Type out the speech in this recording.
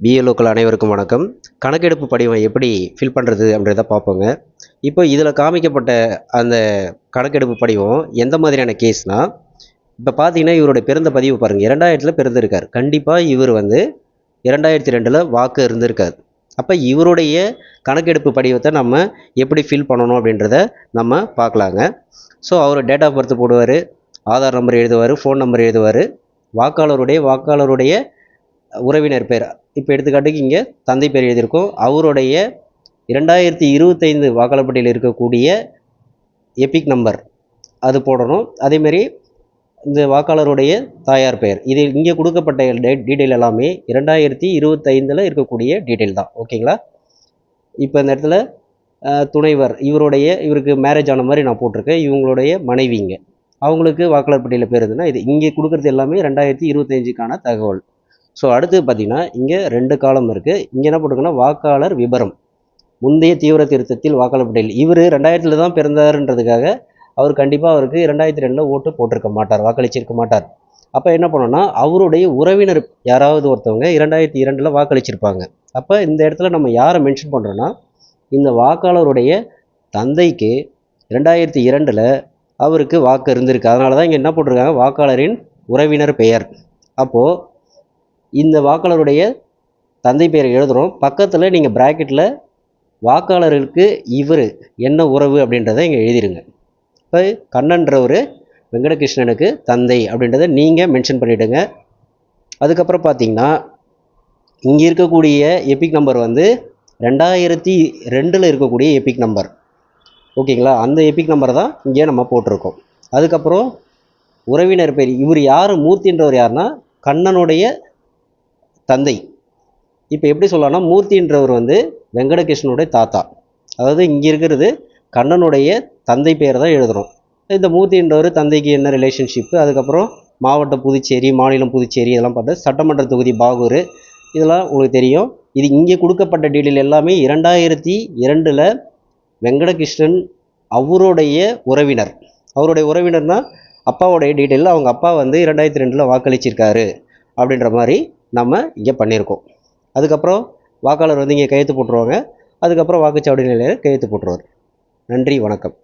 பிஎல்ஓக்கள் அனைவருக்கும் வணக்கம். கணக்கெடுப்பு படிவம் எப்படி ஃபில் பண்ணுறது அப்படின்றத பார்ப்போங்க. இப்போ இதில் காமிக்கப்பட்ட அந்த கணக்கெடுப்பு படிவம் எந்த மாதிரியான கேஸ்னால், இப்போ பார்த்தீங்கன்னா இவருடைய பிறந்த பதிவு பாருங்கள், 2000 பிறந்திருக்கார். கண்டிப்பாக இவர் 2002 வாக்கு இருந்திருக்கார். அப்போ இவருடைய கணக்கெடுப்பு படிவத்தை நம்ம எப்படி ஃபில் பண்ணணும் அப்படின்றத நம்ம பார்க்கலாங்க. ஸோ அவர் டேட் ஆஃப் பர்த் போடுவார், ஆதார் நம்பர் எழுதுவார், ஃபோன் நம்பர் எழுதுவார், வாக்காளருடைய உறவினர் பேர், இப்போ எடுத்துக்காட்டுக்கு இங்கே தந்தை பேர் எழுதியிருக்கோம். அவருடைய 2025 வாக்காளர் பட்டியலில் இருக்கக்கூடிய எபிக் நம்பர் அது போடணும். அதேமாரி இந்த வாக்காளருடைய தாயார் பெயர், இது இங்கே கொடுக்கப்பட்ட டீட்டெயில் எல்லாமே 2025 இருக்கக்கூடிய டீட்டெயில் தான். ஓகேங்களா? இப்போ இந்த இடத்துல துணைவர், இவருக்கு மேரேஜ் ஆன மாதிரி நான் போட்டிருக்கேன். இவங்களுடைய மனைவிங்க, அவங்களுக்கு வாக்காளர் பட்டியலில் பேர் இருந்ததுன்னா இது இங்கே கொடுக்குறது எல்லாமே 2025க்கான தகவல். ஸோ அடுத்து பார்த்தீங்கன்னா இங்கே 2 காலம் இருக்குது. இங்கே என்ன போட்டிருக்குன்னா வாக்காளர் விபரம், முந்தைய தீவிர திருத்தத்தில் வாக்காளர் பட்டியல். இவர் 2000 தான் பிறந்தாருன்றதுக்காக அவர் கண்டிப்பாக அவருக்கு 2002 ஓட்டு போட்டிருக்க மாட்டார், வாக்களிச்சிருக்க மாட்டார். அப்போ என்ன பண்ணோன்னா அவருடைய உறவினர் யாராவது ஒருத்தவங்க 2002 வாக்களிச்சிருப்பாங்க. அப்போ இந்த இடத்துல நம்ம யாரை மென்ஷன் பண்ணுறோன்னா, இந்த வாக்காளருடைய தந்தைக்கு 2002 அவருக்கு வாக்கு இருந்திருக்கு. அதனால தான் இங்கே என்ன போட்டிருக்காங்க, வாக்காளரின் உறவினர் பெயர். அப்போது இந்த வாக்காளருடைய தந்தை பெயரை எழுதுகிறோம். பக்கத்தில் நீங்கள் ப்ராக்கெட்டில் வாக்காளருக்கு இவர் என்ன உறவு அப்படின்றத இங்கே எழுதிடுங்க. இப்போ கண்ணன்றவர் வெங்கடகிருஷ்ணனுக்கு தந்தை அப்படின்றத நீங்கள் மென்ஷன் பண்ணிவிடுங்க. அதுக்கப்புறம் பார்த்தீங்கன்னா இங்கே இருக்கக்கூடிய எபிக் நம்பர் 2002 இருக்கக்கூடிய எபிக் நம்பர். ஓகேங்களா? அந்த எபிக் நம்பர் தான் இங்கே நம்ம போட்டிருக்கோம். அதுக்கப்புறம் உறவினர் பேர், இவர் யார், மூர்த்தின்றவர் யாருன்னா கண்ணனுடைய தந்தை. இப்போ எப்படி சொல்லலாம்னா, மூர்த்தின்றவர் வெங்கடகிருஷ்ணனுடைய தாத்தா. அதாவது இங்கே இருக்கிறது கண்ணனுடைய தந்தை பேரை தான் எழுதுகிறோம். இந்த மூர்த்தின்றவர் தந்தைக்கு என்ன ரிலேஷன்ஷிப்பு, அதுக்கப்புறம் மாவட்டம் புதுச்சேரி, மாநிலம் புதுச்சேரி, இதெல்லாம் பார்த்து சட்டமன்ற தொகுதி பாகூர், இதெல்லாம் உங்களுக்கு தெரியும். இது இங்கே கொடுக்கப்பட்ட டீட்டெயில் எல்லாமே 2002 வெங்கடகிருஷ்ணன் அவருடைய உறவினர்னால் அப்பாவுடைய டீட்டெயில். அவங்க அப்பா 2002 வாக்களிச்சிருக்காரு அப்படின்ற மாதிரி நம்ம இங்கே பண்ணியிருக்கோம். அதுக்கப்புறம் வாக்காளர் இங்கே கையெழுத்து போட்டுருவாங்க. அதுக்கப்புறம் வாக்குச்சாவடி நிலையில் கையெழுத்து போட்டுருவார். நன்றி, வணக்கம்.